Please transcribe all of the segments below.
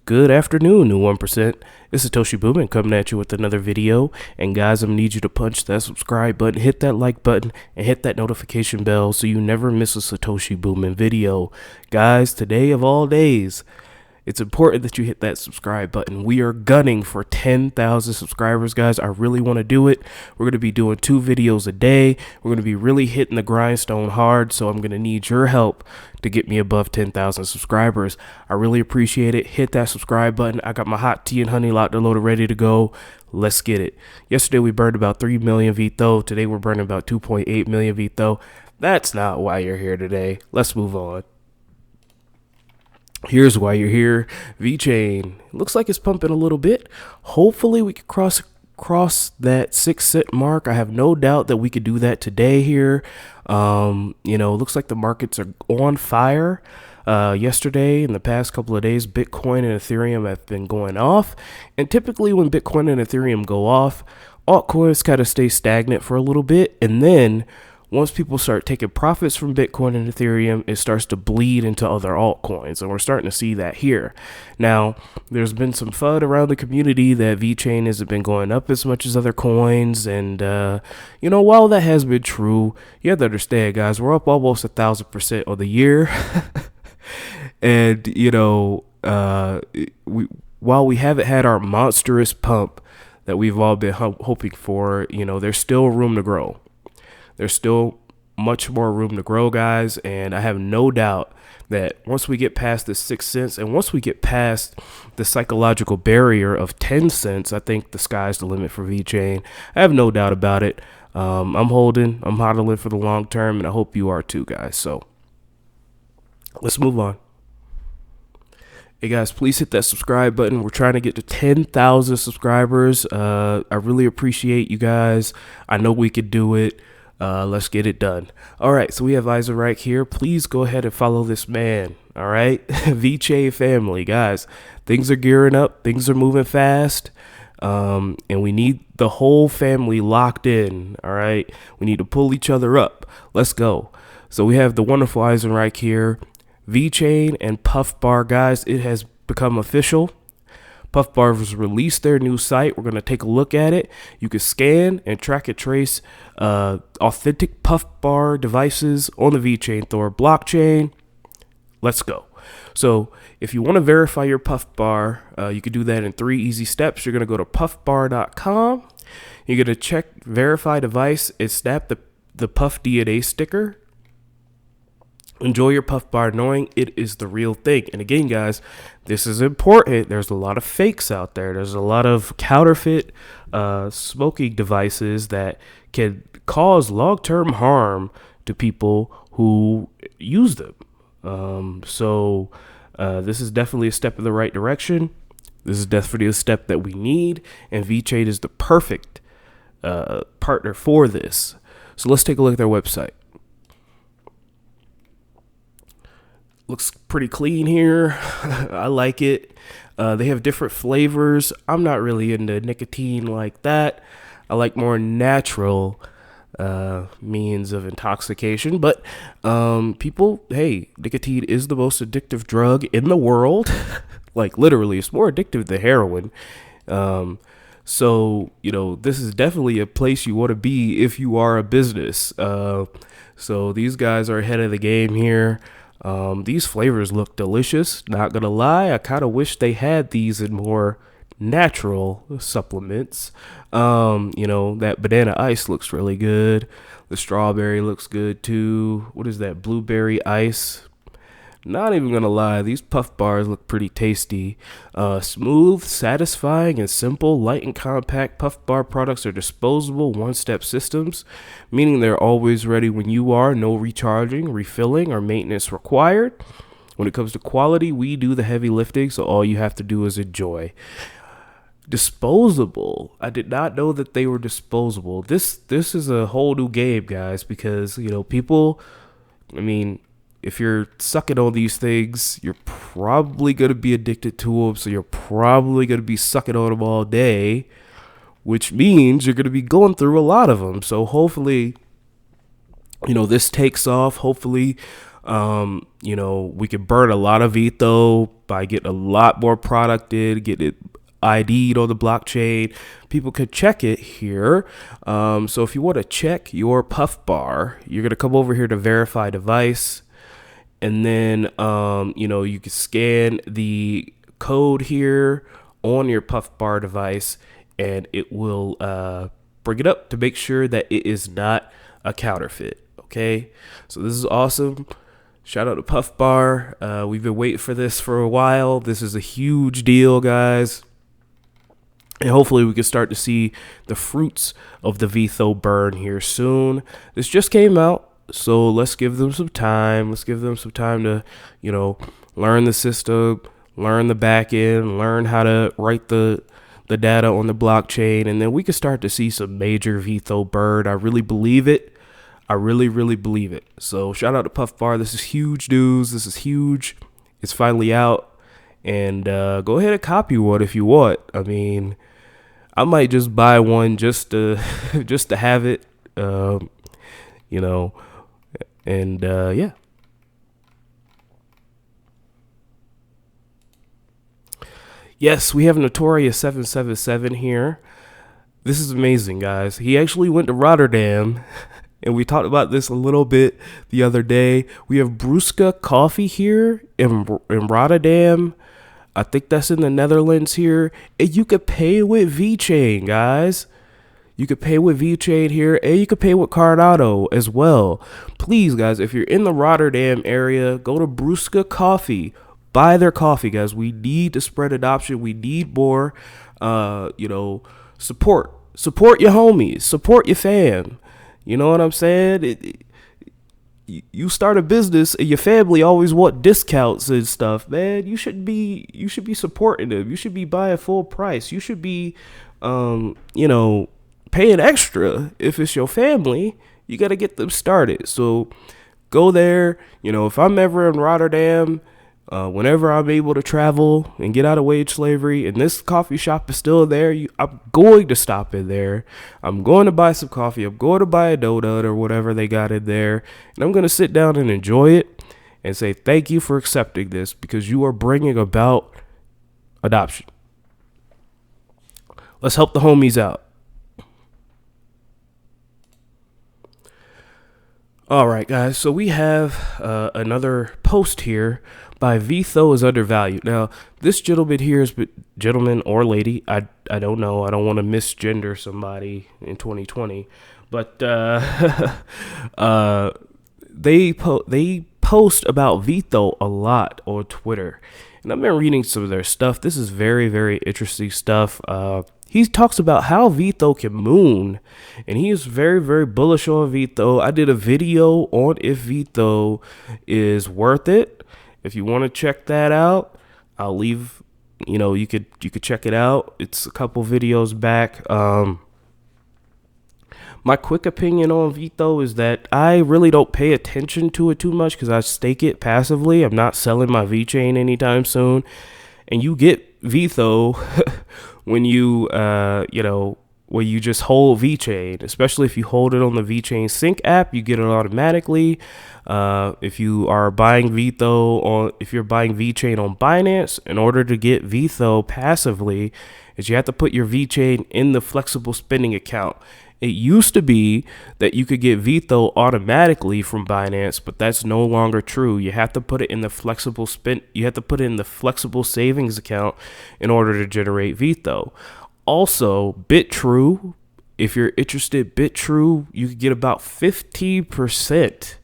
Good afternoon, new 1%. It's Satoshi Boomin coming at you with another video. And guys, I'm gonna need you to punch that subscribe button, hit that like button, and hit that notification bell so you never miss a Satoshi Boomin video. Guys, today of all days, it's important that you hit that subscribe button. We are gunning for 10,000 subscribers, guys. I really want to do it. We're going to be doing 2 videos a day. We're going to be really hitting the grindstone hard, so I'm going to need your help to get me above 10,000 subscribers. I really appreciate it. Hit that subscribe button. I got my hot tea and honey locked and loaded, ready to go. Let's get it. Yesterday, we burned about 3 million VTHO. Today, we're burning about 2.8 million VTHO. That's not why you're here today. Let's move on. Here's why you're here. VeChain looks like it's pumping a little bit. Hopefully we can cross that 6 cent mark. I have no doubt that we could do that today here. Looks like the markets are on fire. Yesterday and the past couple of days, Bitcoin and Ethereum have been going off. And typically when Bitcoin and Ethereum go off, altcoins kind of stay stagnant for a little bit. And then once people start taking profits from Bitcoin and Ethereum, it starts to bleed into other altcoins. And we're starting to see that here. Now, there's been some FUD around the community that VeChain hasn't been going up as much as other coins. And, while that has been true, you have to understand, guys, we're up almost 1,000% on the year. And, while we haven't had our monstrous pump that we've all been hoping for, there's still room to grow. There's still much more room to grow, guys, and I have no doubt that once we get past the 6 cents and once we get past the psychological barrier of 10 cents, I think the sky's the limit for VeChain. I have no doubt about it. I'm hodling for the long term, and I hope you are too, guys. So let's move on. Hey guys, please hit that subscribe button. We're trying to get to 10,000 subscribers. I really appreciate you guys. I know we could do it. Let's get it done. All right, so we have Isaac right here. Please go ahead and follow this man. All right, VeChain family, guys. Things are gearing up. Things are moving fast, and we need the whole family locked in. All right, we need to pull each other up. Let's go. So we have the wonderful Isaac right here. VeChain and Puffbar, guys. It has become official. Puffbar has released their new site. We're going to take a look at it. You can scan and track and trace authentic Puffbar devices on the VeChain Thor blockchain. Let's go. So if you want to verify your Puffbar, you can do that in 3 easy steps. You're going to go to puffbar.com. You're going to check verify device and snap the Puff DNA sticker. Enjoy your Puffbar knowing it is the real thing. And again, guys, this is important. There's a lot of fakes out there. There's a lot of counterfeit smoking devices that can cause long-term harm to people who use them. This is definitely a step in the right direction. This is definitely a step that we need. And VeChain is the perfect partner for this. So let's take a look at their website. Looks pretty clean here. I like it. They have different flavors. I'm not really into nicotine like that. I like more natural means of intoxication. But nicotine is the most addictive drug in the world. Like literally, it's more addictive than heroin. This is definitely a place you want to be if you are a business. So these guys are ahead of the game here. These flavors look delicious. Not gonna lie, I kind of wish they had these in more natural supplements. That banana ice looks really good. The strawberry looks good too. What is that? Blueberry ice. Not even gonna lie, these puff bars look pretty tasty. Smooth, satisfying, and simple, light and compact puff bar products are disposable one-step systems, meaning they're always ready when you are. No recharging, refilling, or maintenance required. When it comes to quality, we do the heavy lifting, so all you have to do is enjoy. Disposable. I did not know that they were disposable. This is a whole new game, guys, because people, if you're sucking on these things, you're probably going to be addicted to them. So you're probably going to be sucking on them all day, which means you're going to be going through a lot of them. So hopefully, this takes off. Hopefully, You know, we could burn a lot of VeTho by getting a lot more product in, get it ID'd on the blockchain. People could check it here. So if you want to check your Puff Bar, you're going to come over here to verify device. And then, you know, you can scan the code here on your Puff Bar device, and it will bring it up to make sure that it is not a counterfeit. Okay, so this is awesome. Shout out to Puff Bar. We've been waiting for this for a while. This is a huge deal, guys. And hopefully we can start to see the fruits of the VeTho burn here soon. This just came out, so let's give them some time. Let's give them some time to, you know, learn the system, learn the back end, learn how to write the data on the blockchain, and then we can start to see some major VeTho burn. I really believe it. I really, really believe it. So shout out to Puff Bar. This is huge news. This is huge. It's finally out. And go ahead and copy one if you want. I mean, I might just buy one just to just to have it, you know, and yeah. Yes, we have Notorious 777 here. This is amazing, guys. He actually went to Rotterdam, and we talked about this a little bit the other day. We have Brewska Coffee here in Rotterdam. I think that's in the Netherlands here. And you could pay with VeChain, guys. You could pay with VeChain here, and you could pay with Cardano as well. Please, guys, if you're in the Rotterdam area, go to Brewska Coffee. Buy their coffee, guys. We need to spread adoption. We need more, you know, support. Support your homies. Support your fam. You know what I'm saying? You start a business and your family always want discounts and stuff, man. You should be supporting them. You should be buying full price. You should be, you know, paying extra if it's your family. You got to get them started. So go there. You know, if I'm ever in Rotterdam, whenever I'm able to travel and get out of wage slavery and this coffee shop is still there, I'm going to stop in there. I'm going to buy some coffee. I'm going to buy a donut or whatever they got in there. And I'm going to sit down and enjoy it and say thank you for accepting this, because you are bringing about adoption. Let's help the homies out. All right, guys. So we have another post here by VeTho is undervalued. Now, this gentleman here is gentleman or lady. I don't know. I don't want to misgender somebody in 2020, but they post about VeTho a lot on Twitter, and I've been reading some of their stuff. This is very, very interesting stuff. He talks about how VeTho can moon, and he is very, very bullish on VeTho. I did a video on if VeTho is worth it. If you want to check that out, I'll leave, you know, you could check it out. It's a couple videos back. My quick opinion on VeTho is that I really don't pay attention to it too much because I stake it passively. I'm not selling my VeChain anytime soon. And you get VeTho when you, you know, when you just hold VeChain, especially if you hold it on the VeChain Sync app, you get it automatically. If you are buying VeTho if you're buying VeChain on Binance, in order to get VeTho passively, is you have to put your VeChain in the flexible spending account. It used to be that you could get VeTho automatically from Binance, but that's no longer true. You have to put it in the flexible savings account in order to generate VeTho. Also, BitTrue, if you're interested, BitTrue, you could get about 15%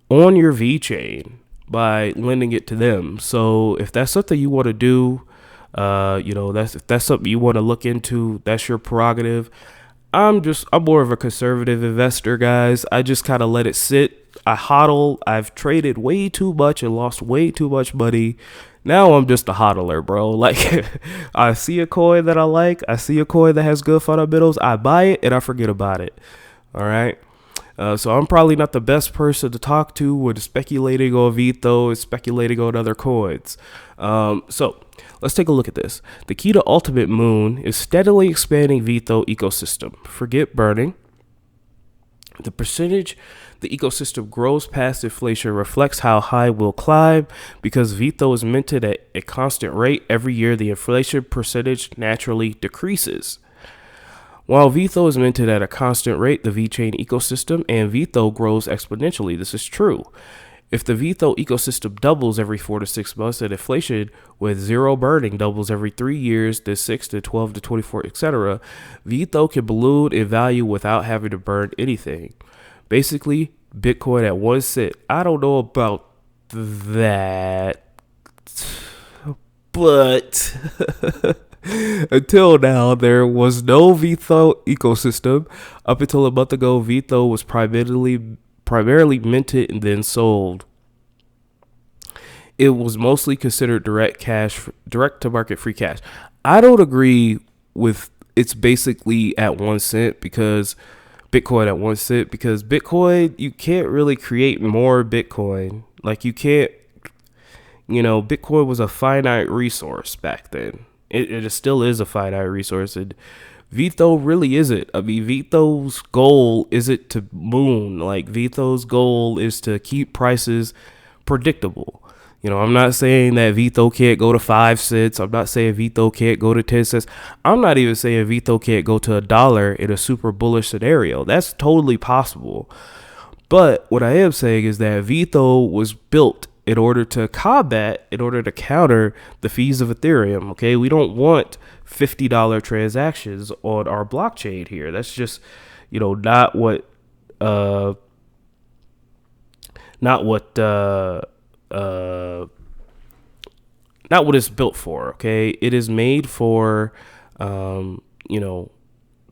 on your VeChain by lending it to them. So if that's something you want to do, you know, if that's something you want to look into, that's your prerogative. I'm more of a conservative investor, guys. I just kind of let it sit. I hodl. I've traded way too much and lost way too much money. Now I'm just a hodler, bro. Like, I see a coin that I like. I see a coin that has good fundamentals. I buy it and I forget about it. All right. So I'm probably not the best person to talk to when speculating on VeTho and speculating on other coins. So let's take a look at this. The key to Ultimate Moon is steadily expanding VeTho ecosystem. Forget burning. The percentage the ecosystem grows past inflation reflects how high we'll climb. Because VITO is minted at a constant rate every year, the inflation percentage naturally decreases. While VITO is minted at a constant rate, the VeChain ecosystem and VITO grows exponentially. This is true. If the VITO ecosystem doubles every 4 to 6 months, and inflation with zero burning doubles every 3 years, then 6 to 12 to 24, etc., VITO can balloon in value without having to burn anything. Basically, Bitcoin at 1 cent. I don't know about that, but until now, there was no VITO ecosystem. Up until a month ago, VITO was primarily minted and then sold. It was mostly considered direct to market free cash. I don't agree with it's basically at 1 cent because Bitcoin at 1 cent, because Bitcoin, you can't really create more Bitcoin. Like you can't, Bitcoin was a finite resource back then. It still is a finite resource, and VITO really isn't. I mean, VITO's goal isn't to moon. Like VITO's goal is to keep prices predictable. I'm not saying that VITO can't go to 5 cents. I'm not saying VITO can't go to 10 cents. I'm not even saying VITO can't go to $1 in a super bullish scenario. That's totally possible. But what I am saying is that VITO was built in order to counter the fees of Ethereum. Okay, we don't want $50 transactions on our blockchain here. That's just, not what it's built for. Okay, it is made for,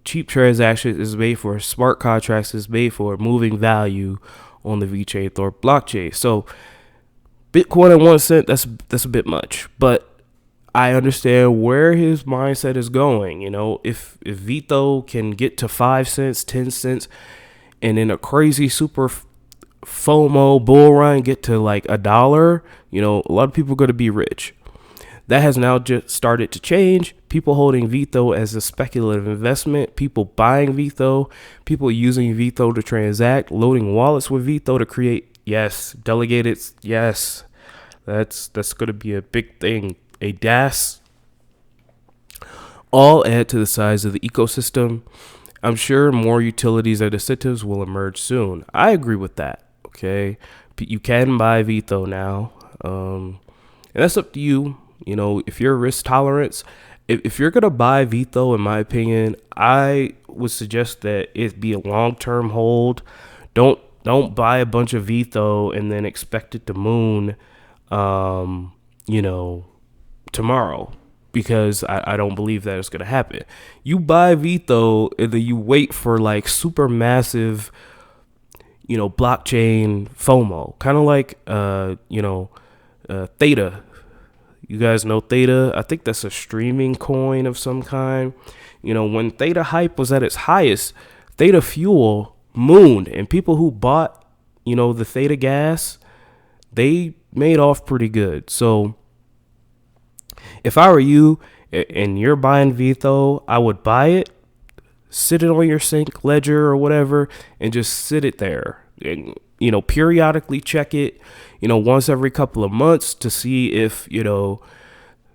cheap transactions. Is made for smart contracts. Is made for moving value on the VeChain Thor blockchain. So Bitcoin at 1 cent, that's a bit much, but I understand where his mindset is going. If VITO can get to 5 cents, 10 cents, and in a crazy super FOMO bull run get to like $1, a lot of people are going to be rich. That has now just started to change. People holding VITO as a speculative investment, people buying VITO, people using VITO to transact, loading wallets with VITO to create, delegated, that's going to be a big thing. A DAS, all add to the size of the ecosystem. I'm sure more utilities and incentives will emerge soon. I agree with that. Okay, you can buy VITO now, and that's up to you. If your risk tolerance, if you're gonna buy VITO, in my opinion, I would suggest that it be a long-term hold. Don't buy a bunch of VITO and then expect it to moon, tomorrow, because I don't believe that it's gonna happen. You buy VITO and then you wait for like super massive, blockchain FOMO, kind of like Theta. You guys know Theta? I think that's a streaming coin of some kind. When Theta hype was at its highest, Theta Fuel mooned, and people who bought, the Theta gas, they made off pretty good. So if I were you and you're buying VITO, I would buy it, sit it on your sync ledger or whatever, and just sit it there. And, periodically check it, once every couple of months to see if,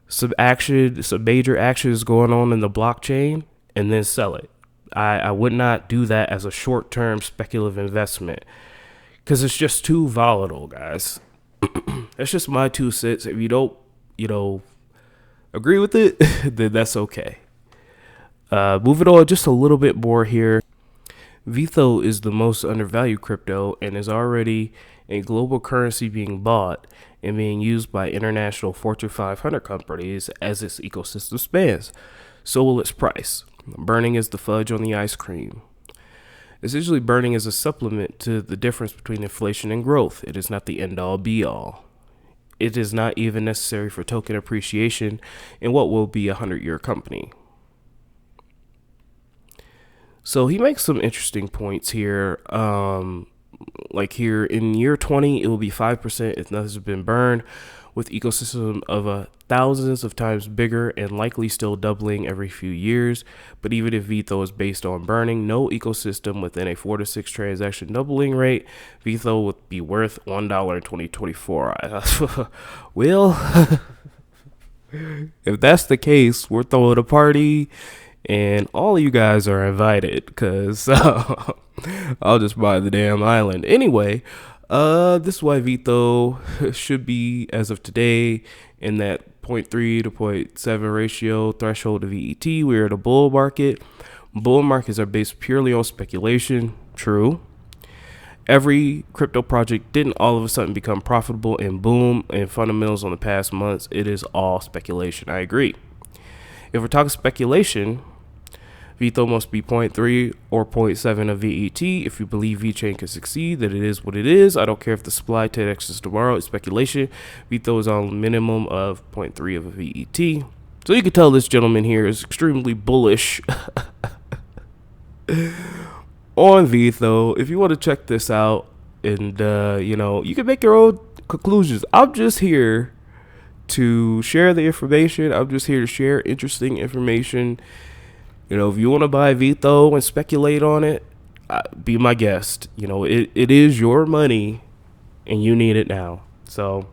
some major action is going on in the blockchain, and then sell it. I would not do that as a short-term speculative investment because it's just too volatile, guys. That's just my 2 cents. If you don't, agree with it, then that's okay. Moving on just a little bit more here. VITO is the most undervalued crypto and is already a global currency being bought and being used by international Fortune 500 companies as its ecosystem spans. So will its price. Burning is the fudge on the ice cream. Essentially, burning is a supplement to the difference between inflation and growth. It is not the end-all be-all. It is not even necessary for token appreciation in what will be a 100-year company. So he makes some interesting points here. Like here in year 20, it will be 5% if nothing's been burned. with ecosystem of thousands of times bigger and likely still doubling every few years. But even if VeThor is based on burning no ecosystem within a 4 to 6 transaction doubling rate, VeThor would be worth $1 in 2024. Well, if that's the case, we're throwing a party and all of you guys are invited because I'll just buy the damn island. Anyway, this is why VeThor should be, as of today, in that 0.3 to 0.7 ratio threshold of VET. We're at a bull market. Bull markets are based purely on speculation. True. Every crypto project didn't all of a sudden become profitable and boom in fundamentals on the past months. It is all speculation. I agree. If we're talking speculation, VeThor must be 0.3 or 0.7 of VET. If you believe VeChain can succeed, that it is what it is. I don't care if the supply 10x is tomorrow. It's speculation. VeThor is on a minimum of 0.3 of a VET. So you can tell this gentleman here is extremely bullish on VeThor. If you want to check this out and, you can make your own conclusions. I'm just here to share the information. I'm just here to share interesting information. If you want to buy VeThor and speculate on it, be my guest. It is your money and you need it now. So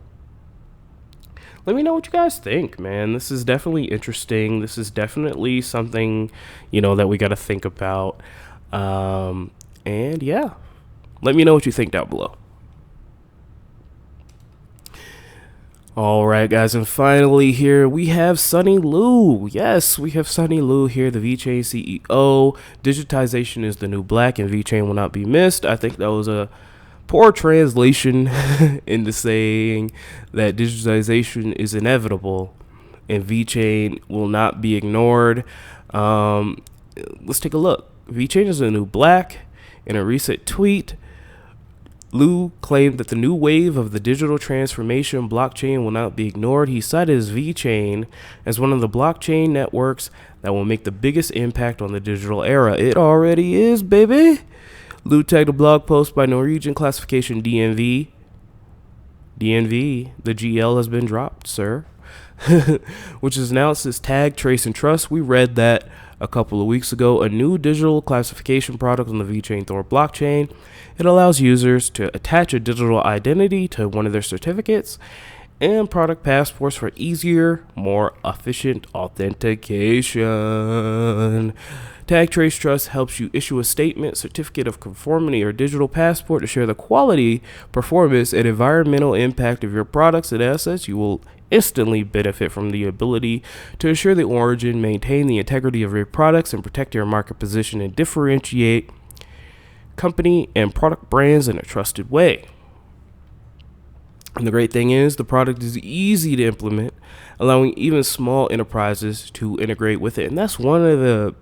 let me know what you guys think, man. This is definitely interesting. This is definitely something, that we got to think about. And yeah, let me know what you think down below. All right, guys, and finally here we have Sunny Lu. Yes, we have Sunny Lu here, the VeChain CEO. Digitization is the new black, and VeChain will not be missed. I think that was a poor translation into saying that digitization is inevitable and VeChain will not be ignored. Let's take a look. VeChain is the new black. In a recent tweet, Lu claimed that the new wave of the digital transformation blockchain will not be ignored. He cited his VeChain as one of the blockchain networks that will make the biggest impact on the digital era. It already is, baby. Lu tagged a blog post by Norwegian classification DNV. DNV, the GL has been dropped, sir. Which is announced as Tag, Trace, and Trust. We read that a couple of weeks ago, a new digital classification product on the VeChain Thor blockchain. It allows users to attach a digital identity to one of their certificates and product passports for easier, more efficient authentication. Tag, Trace, Trust helps you issue a statement, certificate of conformity, or digital passport to share the quality, performance, and environmental impact of your products and assets. You will instantly benefit from the ability to ensure the origin, maintain the integrity of your products, and protect your market position and differentiate company and product brands in a trusted way. And the great thing is the product is easy to implement, allowing even small enterprises to integrate with it. And that's one of the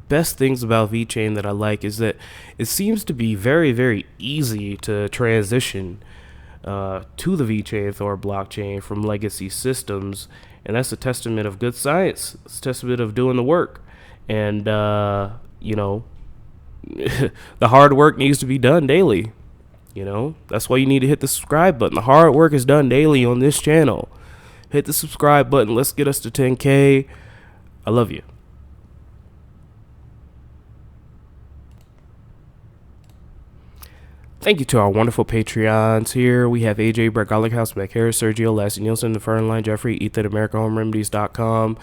best things about VeChain that I like, is that it seems to be very, very easy to transition to the VeChain Thor blockchain from legacy systems. And that's a testament of good science. It's a testament of doing the work. And, the hard work needs to be done daily. That's why you need to hit the subscribe button. The hard work is done daily on this channel. Hit the subscribe button. Let's get us to 10K. I love you. Thank you to our wonderful Patreons here. We have AJ, Brett Garlickhouse, Mac Harris, Sergio, Lassie Nielsen, The Fernline, Jeffrey, Ethan, AmericaHomeRemedies.com,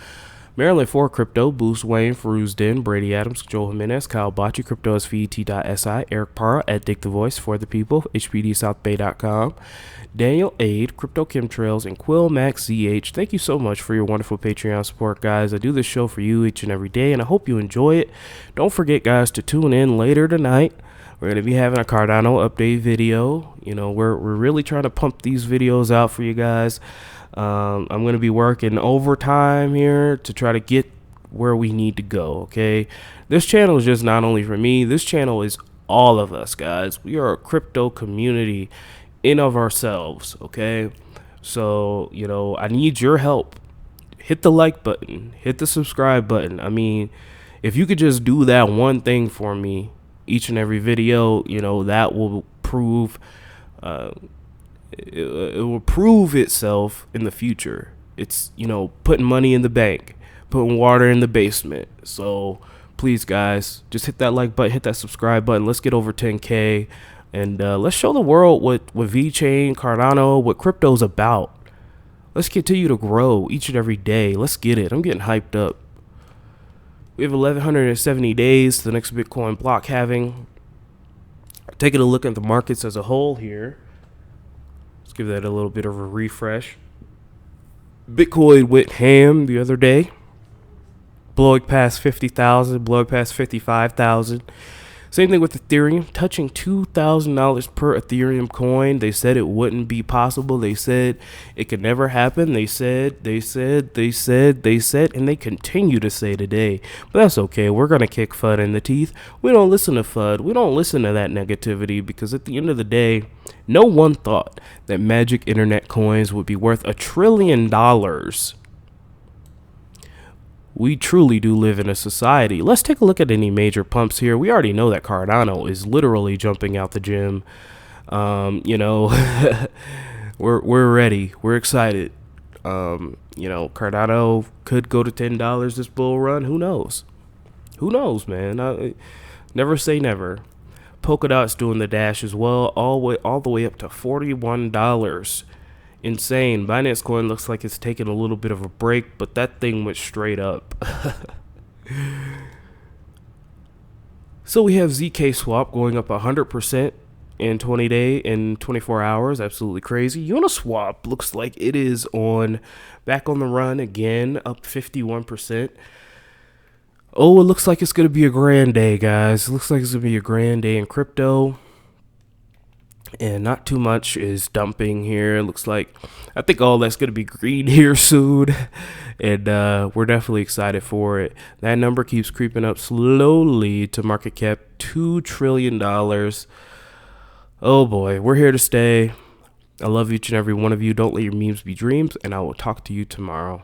Maryland 4 Crypto, Boost Wayne, Feruz Den, Brady Adams, Joel Jimenez, Kyle Bocci, CryptoSVT.si, Eric Parra at Dick the Voice for the People, HPDSouthBay.com, Daniel Aid, Crypto Chemtrails, and Quill Max ZH. Thank you so much for your wonderful Patreon support, guys. I do this show for you each and every day, and I hope you enjoy it. Don't forget, guys, to tune in later tonight. We're going to be having a Cardano update video. We're really trying to pump these videos out for you guys. I'm going to be working overtime here to try to get where we need to go, okay? This channel is just not only for me. This channel is all of us, guys. We are a crypto community in of ourselves, okay? So, I need your help. Hit the like button. Hit the subscribe button. I mean, if you could just do that one thing for me each and every video, that will prove It will prove itself in the future. It's, putting money in the bank, putting water in the basement. So please, guys, just hit that like button, hit that subscribe button. Let's get over 10K, and let's show the world what VeChain, Cardano, what crypto's about. Let's continue to grow each and every day. Let's get it. I'm getting hyped up. We have 1,170 days to the next Bitcoin block halving. Taking a look at the markets as a whole here. Let's give that a little bit of a refresh. Bitcoin went ham the other day, blowing past 50,000, blowing past 55,000. Same thing with Ethereum, touching $2,000 per Ethereum coin. They said it wouldn't be possible. They said it could never happen. They said, and they continue to say today. But that's okay. We're going to kick FUD in the teeth. We don't listen to FUD. We don't listen to that negativity, because at the end of the day, no one thought that magic internet coins would be worth $1 trillion. We truly do live in a society. Let's take a look at any major pumps here. We already know that Cardano is literally jumping out the gym. We're ready. We're excited. Cardano could go to $10 this bull run. Who knows? Who knows, man? Never say never. Polkadot's doing the dash as well, all the way up to $41. Insane. Binance Coin looks like it's taking a little bit of a break, but that thing went straight up. So we have ZK Swap going up 100% in 24 hours. Absolutely crazy. Uniswap looks like it is back on the run again, up 51%. Oh, it looks like it's going to be a grand day, guys. It looks like it's going to be a grand day in crypto. And not too much is dumping here. It looks like, I think all that's going to be green here soon. And we're definitely excited for it. That number keeps creeping up slowly to market cap $2 trillion. Oh boy, we're here to stay. I love each and every one of you. Don't let your memes be dreams. And I will talk to you tomorrow.